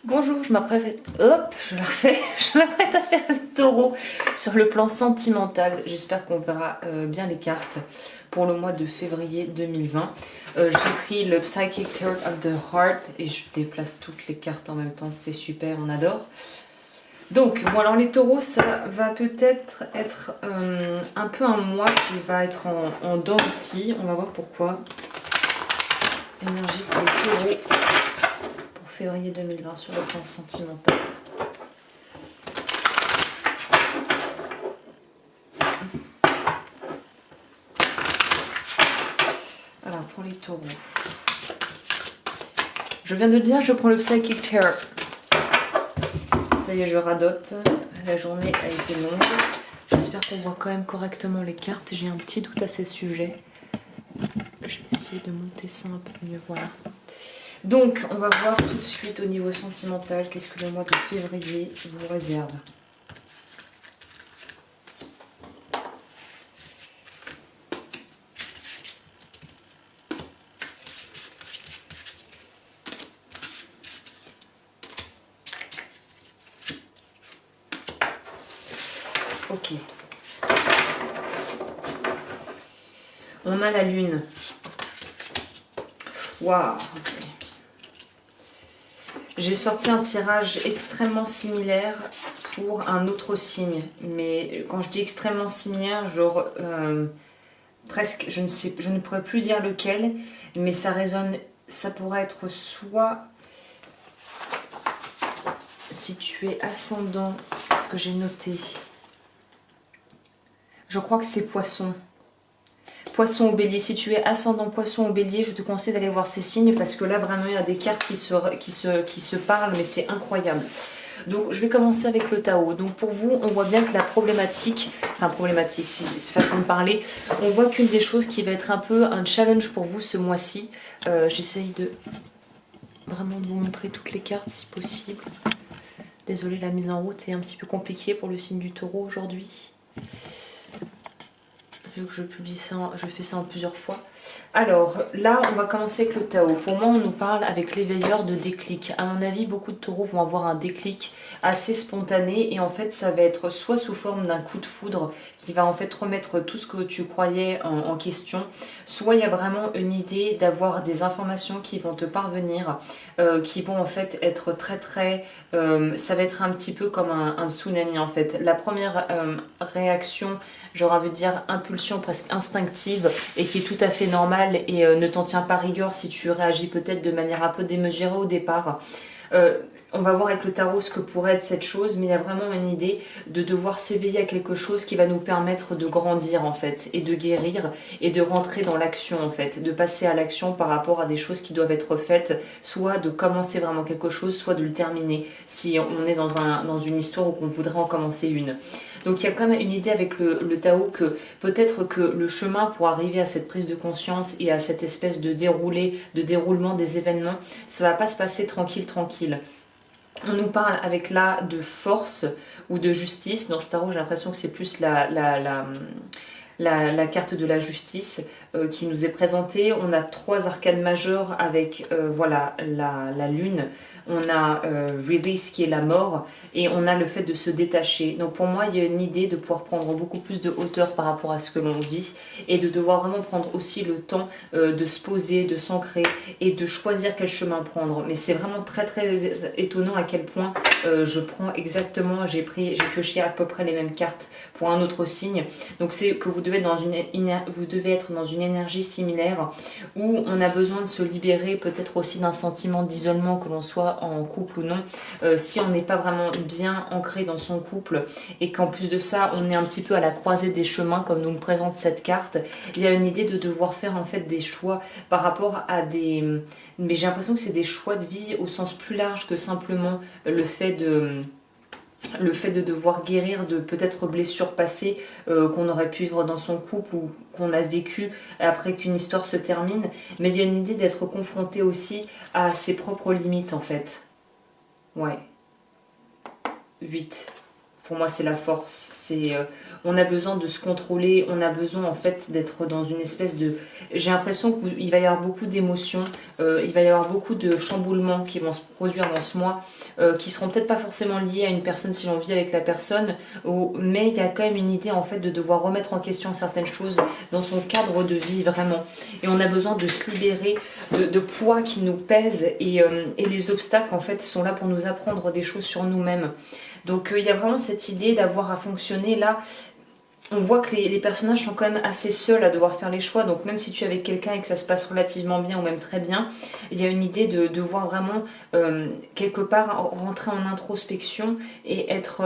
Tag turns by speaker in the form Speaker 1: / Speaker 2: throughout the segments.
Speaker 1: Bonjour, je m'apprête, hop, je la refais, je m'apprête à faire le taureau sur le plan sentimental. J'espère qu'on verra bien les cartes pour le mois de février 2020. J'ai pris le Psychic Tarot of the Heart et je déplace toutes les cartes en même temps, c'est super, on adore. Donc, bon alors les taureaux, ça va peut-être être un peu un mois qui va être en dents de scie, on va voir pourquoi. Énergie pour les taureaux. Février 2020 sur le plan sentimental. Alors pour les taureaux, je viens de le dire, je prends le Psychic Tarot. Ça y est, je radote. La journée a été longue. J'espère qu'on voit quand même correctement les cartes. J'ai un petit doute à ce sujet. Je vais essayer de monter ça un peu mieux. Voilà. Donc, on va voir tout de suite au niveau sentimental qu'est-ce que le mois de février vous réserve. Ok. On a la lune. Waouh, ok. J'ai sorti un tirage extrêmement similaire pour un autre signe. Mais quand je dis extrêmement similaire, genre presque, je ne pourrais plus dire lequel, mais ça résonne, ça pourrait être soit si tu es ascendant, ce que j'ai noté, je crois que c'est poisson. Poisson ou bélier, si tu es ascendant poisson ou bélier, je te conseille d'aller voir ces signes parce que là vraiment il y a des cartes qui se parlent, mais c'est incroyable. Donc je vais commencer avec le Tao. Donc pour vous, on voit bien que la problématique, c'est façon de parler, on voit qu'une des choses qui va être un peu un challenge pour vous ce mois-ci, j'essaye de vraiment de vous montrer toutes les cartes si possible. Désolée, la mise en route est un petit peu compliquée pour le signe du Taureau aujourd'hui. Vu que je publie ça, je fais ça en plusieurs fois. Alors, là, on va commencer avec le Tao. Pour moi, on nous parle avec l'éveilleur de déclic. À mon avis, beaucoup de taureaux vont avoir un déclic assez spontané. Et en fait, ça va être soit sous forme d'un coup de foudre qui va en fait remettre tout ce que tu croyais en question. Soit il y a vraiment une idée d'avoir des informations qui vont te parvenir, qui vont en fait être très... ça va être un petit peu comme un tsunami en fait. La première réaction, j'aurais envie de dire impulsion presque instinctive et qui est tout à fait normale et ne t'en tient pas rigueur si tu réagis peut-être de manière un peu démesurée au départ. On va voir avec le tarot ce que pourrait être cette chose, mais il y a vraiment une idée de devoir s'éveiller à quelque chose qui va nous permettre de grandir en fait, et de guérir, et de rentrer dans l'action en fait, de passer à l'action par rapport à des choses qui doivent être faites, soit de commencer vraiment quelque chose, soit de le terminer, si on est dans une histoire où on voudrait en commencer une. Donc il y a quand même une idée avec le Tao que peut-être que le chemin pour arriver à cette prise de conscience et à cette espèce de déroulement des événements, ça va pas se passer tranquille. On nous parle avec là de force ou de justice. Dans ce tarot, j'ai l'impression que c'est plus la carte de la justice qui nous est présentée. On a 3 arcanes majeures avec voilà la lune. On a Release qui est la mort et on a le fait de se détacher. Donc pour moi, il y a une idée de pouvoir prendre beaucoup plus de hauteur par rapport à ce que l'on vit et de devoir vraiment prendre aussi le temps de se poser, de s'ancrer et de choisir quel chemin prendre. Mais c'est vraiment très étonnant à quel point je prends exactement, j'ai pioché à peu près les mêmes cartes pour un autre signe. Donc c'est que vous devez être dans une énergie similaire où on a besoin de se libérer peut-être aussi d'un sentiment d'isolement, que l'on soit en couple ou non, si on n'est pas vraiment bien ancré dans son couple et qu'en plus de ça on est un petit peu à la croisée des chemins comme nous le présente cette carte, il y a une idée de devoir faire en fait des choix par rapport à des... mais j'ai l'impression que c'est des choix de vie au sens plus large que simplement le fait de devoir guérir de peut-être blessures passées qu'on aurait pu vivre dans son couple ou qu'on a vécu après qu'une histoire se termine, mais il y a une idée d'être confronté aussi à ses propres limites en fait. Ouais. 8. Pour moi, c'est la force. On a besoin de se contrôler. On a besoin, en fait, d'être dans une espèce de... J'ai l'impression qu'il va y avoir beaucoup d'émotions. Il va y avoir beaucoup de chamboulements qui vont se produire dans ce mois, qui seront peut-être pas forcément liés à une personne si l'on vit avec la personne, mais il y a quand même une idée, en fait, de devoir remettre en question certaines choses dans son cadre de vie, vraiment. Et on a besoin de se libérer de poids qui nous pèsent. Et les obstacles, en fait, sont là pour nous apprendre des choses sur nous-mêmes. Donc il y a vraiment cette idée d'avoir à fonctionner là. On voit que les personnages sont quand même assez seuls à devoir faire les choix. Donc même si tu es avec quelqu'un et que ça se passe relativement bien ou même très bien, il y a une idée de devoir vraiment quelque part rentrer en introspection et être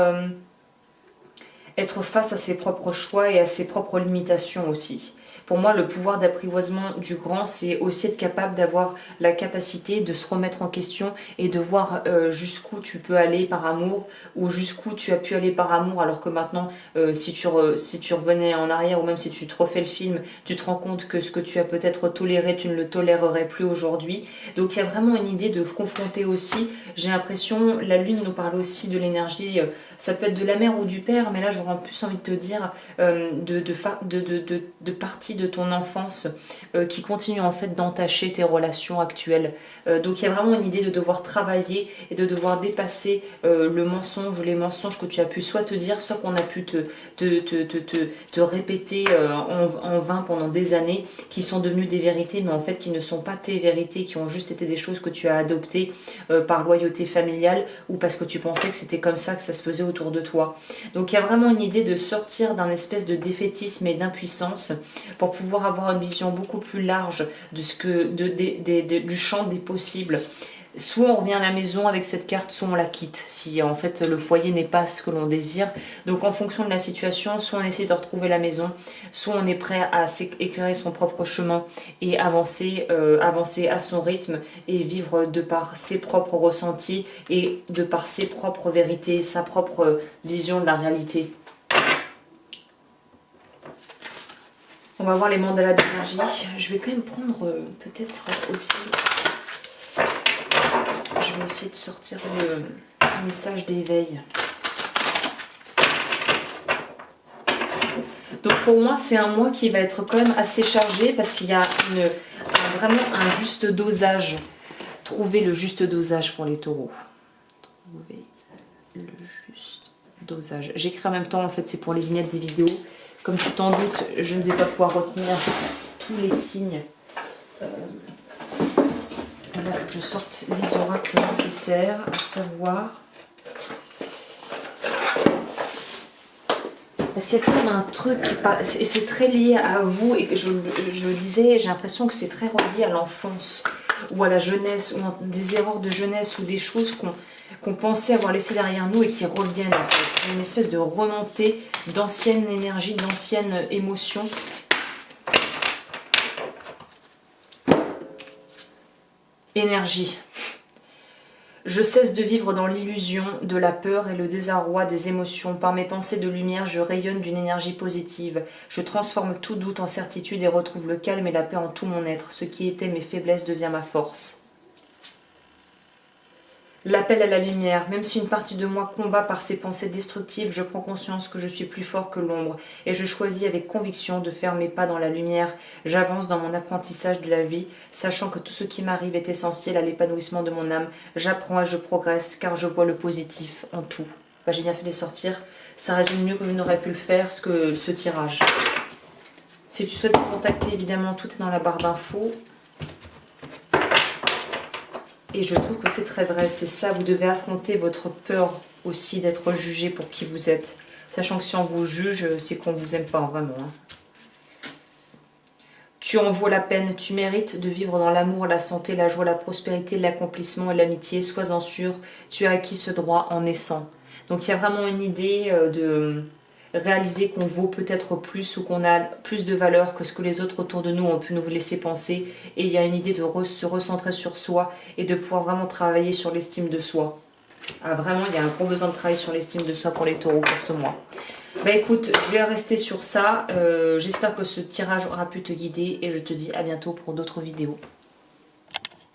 Speaker 1: face à ses propres choix et à ses propres limitations aussi. Pour moi, le pouvoir d'apprivoisement du grand, c'est aussi être capable d'avoir la capacité de se remettre en question et de voir jusqu'où tu peux aller par amour ou jusqu'où tu as pu aller par amour, alors que maintenant, si tu revenais en arrière ou même si tu te refais le film, tu te rends compte que ce que tu as peut-être toléré, tu ne le tolérerais plus aujourd'hui. Donc il y a vraiment une idée de confronter aussi. J'ai l'impression, la lune nous parle aussi de l'énergie, ça peut être de la mère ou du père, mais là j'aurais en plus envie de te dire de partie de ton enfance qui continue en fait d'entacher tes relations actuelles. Donc il y a vraiment une idée de devoir travailler et de devoir dépasser le mensonge, les mensonges que tu as pu soit te dire, soit qu'on a pu te répéter en vain pendant des années, qui sont devenues des vérités, mais en fait qui ne sont pas tes vérités, qui ont juste été des choses que tu as adoptées par loyauté familiale ou parce que tu pensais que c'était comme ça que ça se faisait autour de toi. Donc il y a vraiment une idée de sortir d'un espèce de défaitisme et d'impuissance pour pouvoir avoir une vision beaucoup plus large de du champ des possibles. Soit on revient à la maison avec cette carte, soit on la quitte, si en fait le foyer n'est pas ce que l'on désire. Donc en fonction de la situation, soit on essaie de retrouver la maison, soit on est prêt à éclairer son propre chemin et avancer à son rythme et vivre de par ses propres ressentis et de par ses propres vérités, sa propre vision de la réalité. On va voir les mandalas d'énergie. Je vais quand même prendre peut-être aussi... Je vais essayer de sortir le message d'éveil. Donc pour moi, c'est un mois qui va être quand même assez chargé parce qu'il y a vraiment un juste dosage. Trouver le juste dosage pour les taureaux. Trouver le juste dosage. J'écris en même temps, en fait, c'est pour les vignettes des vidéos. Comme tu t'en doutes, je ne vais pas pouvoir retenir tous les signes. Là, il faut que je sorte les oracles nécessaires, à savoir... Parce qu'il y a quand même un truc qui passe, et c'est très lié à vous, et que je le disais, j'ai l'impression que c'est très relié à l'enfance, ou à la jeunesse, ou des erreurs de jeunesse, ou des choses qu'on pensait avoir laissées derrière nous et qui reviennent en fait. C'est une espèce de remontée d'anciennes énergies, d'anciennes émotions. Énergie. Je cesse de vivre dans l'illusion, de la peur et le désarroi des émotions. Par mes pensées de lumière, je rayonne d'une énergie positive. Je transforme tout doute en certitude et retrouve le calme et la paix en tout mon être. Ce qui était mes faiblesses devient ma force. L'appel à la lumière. Même si une partie de moi combat par ses pensées destructives, je prends conscience que je suis plus fort que l'ombre et je choisis avec conviction de faire mes pas dans la lumière. J'avance dans mon apprentissage de la vie, sachant que tout ce qui m'arrive est essentiel à l'épanouissement de mon âme. J'apprends et je progresse car je vois le positif en tout. Bah, j'ai bien fait de les sortir. Ça résume mieux que je n'aurais pu le faire que ce tirage. Si tu souhaites me contacter, évidemment, tout est dans la barre d'infos. Et je trouve que c'est très vrai, c'est ça, vous devez affronter votre peur aussi d'être jugé pour qui vous êtes. Sachant que si on vous juge, c'est qu'on ne vous aime pas vraiment. Tu en vaux la peine, tu mérites de vivre dans l'amour, la santé, la joie, la prospérité, l'accomplissement et l'amitié. Sois-en sûr, tu as acquis ce droit en naissant. Donc il y a vraiment une idée de réaliser qu'on vaut peut-être plus ou qu'on a plus de valeur que ce que les autres autour de nous ont pu nous laisser penser. Et il y a une idée de se recentrer sur soi et de pouvoir vraiment travailler sur l'estime de soi. Ah, vraiment, il y a un gros besoin de travail sur l'estime de soi pour les taureaux pour ce mois. Bah écoute, je vais rester sur ça. J'espère que ce tirage aura pu te guider et je te dis à bientôt pour d'autres vidéos.